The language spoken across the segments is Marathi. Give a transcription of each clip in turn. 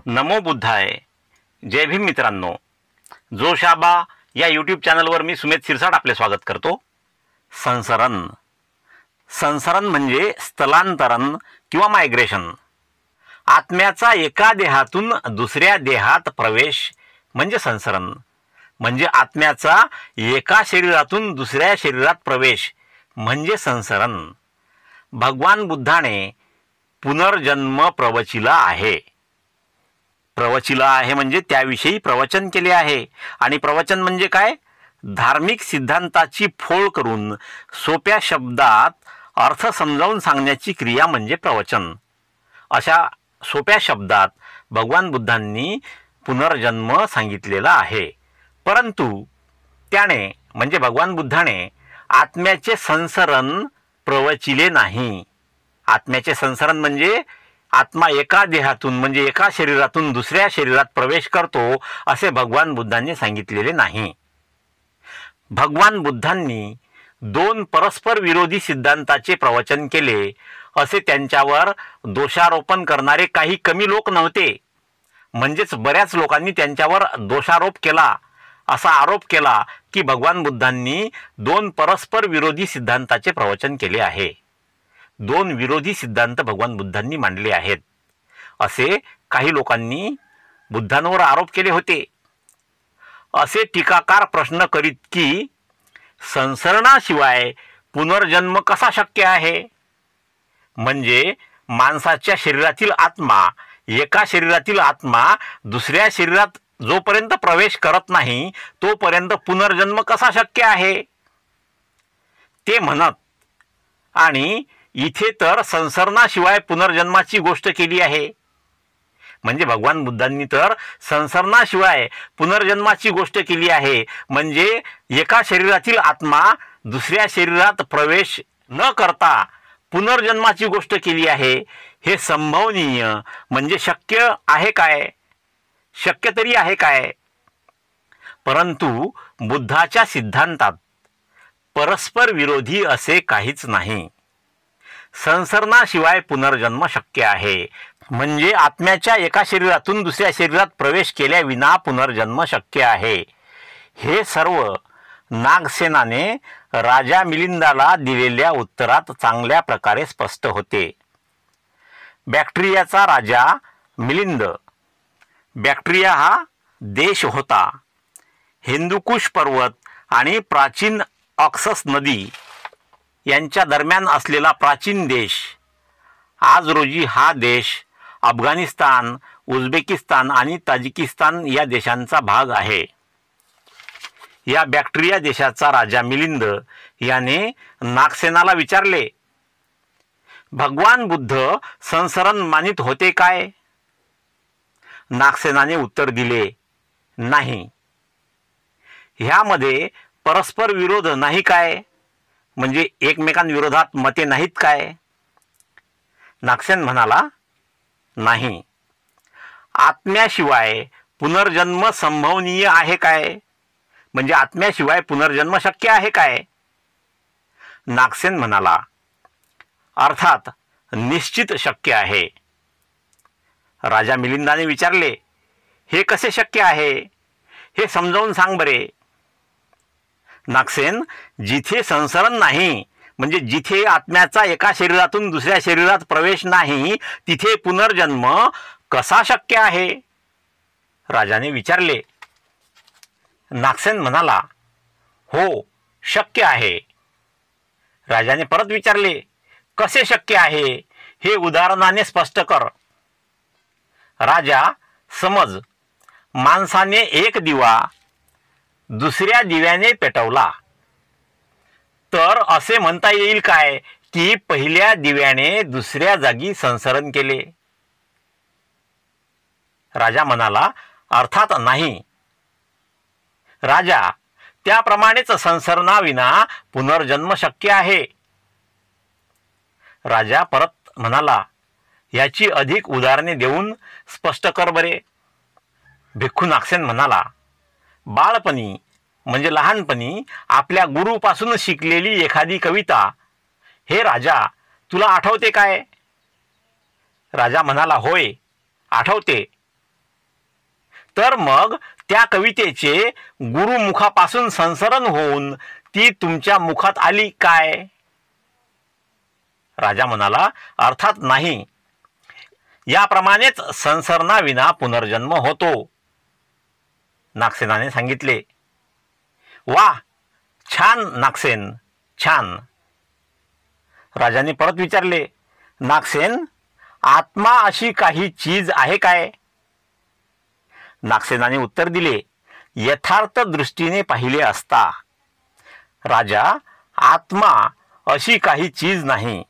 नमो बुद्धाय. जय भीम मित्रांनो. जोशाबा या यूट्यूब चॅनलवर मी सुमेध शिरसाट आपले स्वागत करतो. संसरण. संसरण म्हणजे स्थलांतरण किंवा मायग्रेशन. आत्म्याचा एका देहातून दुसऱ्या देहात प्रवेश म्हणजे संसरण. म्हणजे आत्म्याचा एका शरीरातून दुसऱ्या शरीरात प्रवेश म्हणजे संसरण. भगवान बुद्धाने पुनर्जन्म प्रवचिला आहे. प्रवचिला आहे म्हणजे त्याविषयी प्रवचन केले आहे. आणि प्रवचन म्हणजे काय? धार्मिक सिद्धांताची फोड करून सोप्या शब्दात अर्थ समजावून सांगण्याची क्रिया म्हणजे प्रवचन. अशा सोप्या शब्दात भगवान बुद्धांनी पुनर्जन्म सांगितलेला आहे. परंतु त्याने म्हणजे भगवान बुद्धाने आत्म्याचे संसरण प्रवचिले नाही. आत्म्याचे संसरण म्हणजे आत्मा एका देहातून म्हणजे एका शरीरातून दुसऱ्या शरीरात प्रवेश करतो असे भगवान बुद्धांनी सांगितलेले नाही. भगवान बुद्धांनी दोन परस्पर विरोधी सिद्धांताचे प्रवचन केले असे त्यांच्यावर दोषारोपण करणारे काही कमी लोक नव्हते. म्हणजेच बऱ्याच लोकांनी त्यांच्यावर दोषारोप केला, असा आरोप केला की भगवान बुद्धांनी दोन परस्पर विरोधी सिद्धांताचे प्रवचन केले आहे. दोन विरोधी सिद्धांत भगवान बुद्धांनी मांडले आहेत असे काही लोकांनी बुद्धांवर आरोप केले होते. असे टीकाकार प्रश्न करीत की संसरणाशिवाय पुनर्जन्म कसा शक्य आहे. म्हणजे माणसाच्या शरीरातील आत्मा एका शरीरातील आत्मा दुसऱ्या शरीरात जोपर्यंत प्रवेश करत नाही तोपर्यंत पुनर्जन्म कसा शक्य आहे ते म्हणत. आणि इथे तर संसरणाशिवाय पुनर्जन्माची गोष्ट केली आहे. म्हणजे भगवान बुद्धांनी तर संसरणाशिवाय पुनर्जन्माची गोष्ट केली आहे. म्हणजे एका शरीरातील आत्मा दुसऱ्या शरीरात प्रवेश न करता पुनर्जन्माची गोष्ट केली आहे. हे संभवनीय म्हणजे शक्य आहे काय? शक्य तरी आहे काय? परंतु बुद्धाच्या सिद्धांतात परस्पर विरोधी असे काहीच नाही. संसरणाशिवाय पुनर्जन्म शक्य आहे. म्हणजे आत्म्याच्या एका शरीरातून दुसऱ्या शरीरात प्रवेश केल्याविना पुनर्जन्म शक्य आहे. हे सर्व नागसेनाने राजा मिलिंदाला दिलेल्या उत्तरात चांगल्या प्रकारे स्पष्ट होते. बॅक्ट्रियाचा राजा मिलिंद. बॅक्ट्रिया हा देश होता. हिंदुकुश पर्वत आणि प्राचीन ऑक्सस नदी यांच्या दरम्यान असलेला प्राचीन देश. आज रोजी हा देश अफगाणिस्तान, उझबेकिस्तान आणि ताजिकिस्तान या देशांचा भाग आहे. या बॅक्ट्रिया देशाचा राजा मिलिंद याने नागसेनाला विचारले, भगवान बुद्ध संसरण मानित होते काय? नागसेनाने उत्तर दिले, नाही. ह्यामध्ये परस्पर विरोध नाही काय? म्हणजे एकमेकांविरोधात मते नाहीत काय? नागसेन म्हणाला, नाही. आत्म्याशिवाय पुनर्जन्म संभवनीय आहे काय? म्हणजे आत्म्याशिवाय पुनर्जन्म शक्य आहे काय? नागसेन म्हणाला, अर्थात निश्चित शक्य आहे. राजा मिलिंदाने विचारले, हे कसे शक्य आहे? हे समजावून सांग बरे. नागसेन, जिथे संसरण नाही म्हणजे जिथे आत्म्याचा एका शरीरातून दुसऱ्या शरीरात प्रवेश नाही तिथे पुनर्जन्म कसा शक्य आहे? राजाने विचारले. नागसेन म्हणाला, हो शक्य आहे. राजाने परत विचारले, कसे शक्य आहे? हे उदाहरणाने स्पष्ट कर. राजा, समज माणसाने एक दिवा दुसऱ्या दिव्याने पेटवला तर असे म्हणता येईल काय की पहिल्या दिव्याने दुसऱ्या जागी संसरण केले? राजा म्हणाला, अर्थात नाही. राजा, त्याप्रमाणेच संसरणाविना पुनर्जन्म शक्य आहे. राजा परत म्हणाला, याची अधिक उदाहरणे देऊन स्पष्ट कर बरे. भिक्खू नागसेन म्हणाला, बाळपणी म्हणजे लहानपणी आपल्या गुरुपासून शिकलेली एखादी कविता. हे राजा, तुला आठवते काय? राजा म्हणाला, होय आठवते. तर मग त्या कवितेचे गुरुमुखापासून संसरण होऊन ती तुमच्या मुखात आली काय? राजा म्हणाला, अर्थात नाही. याप्रमाणेच संसरणाविना पुनर्जन्म होतो. नागसेनाने सांगितले. वा, छान नागसेन, छान. राजाने परत विचारले, नागसेन, आत्मा अशी काही चीज आहे काय? नागसेनाने उत्तर दिले, यथार्थ दृष्टीने पाहिले असता राजा, आत्मा अशी काही चीज नाही.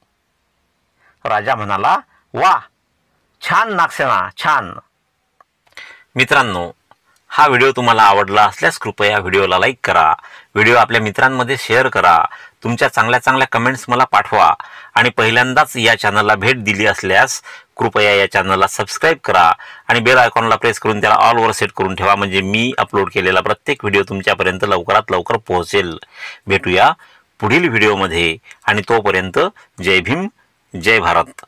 राजा म्हणाला, वा, छान नागसेना, छान. मित्रांनो, हा व्हिडिओ तुम्हाला आवडला असल्यास कृपया व्हिडिओला लाईक करा, व्हिडिओ आपल्या मित्रांमध्ये शेअर करा, तुमच्या चांगल्या चांगल्या कमेंट्स मला पाठवा आणि पहिल्यांदाच या चॅनलला भेट दिली असल्यास कृपया या चॅनलला सबस्क्राईब करा आणि बेल आयकॉनला प्रेस करून त्याला ऑलवर सेट करून ठेवा, म्हणजे मी अपलोड केलेला प्रत्येक व्हिडिओ तुमच्यापर्यंत लवकरात लवकर पोहोचेल. भेटूया पुढील व्हिडिओमध्ये आणि तोपर्यंत जय भीम, जय भारत.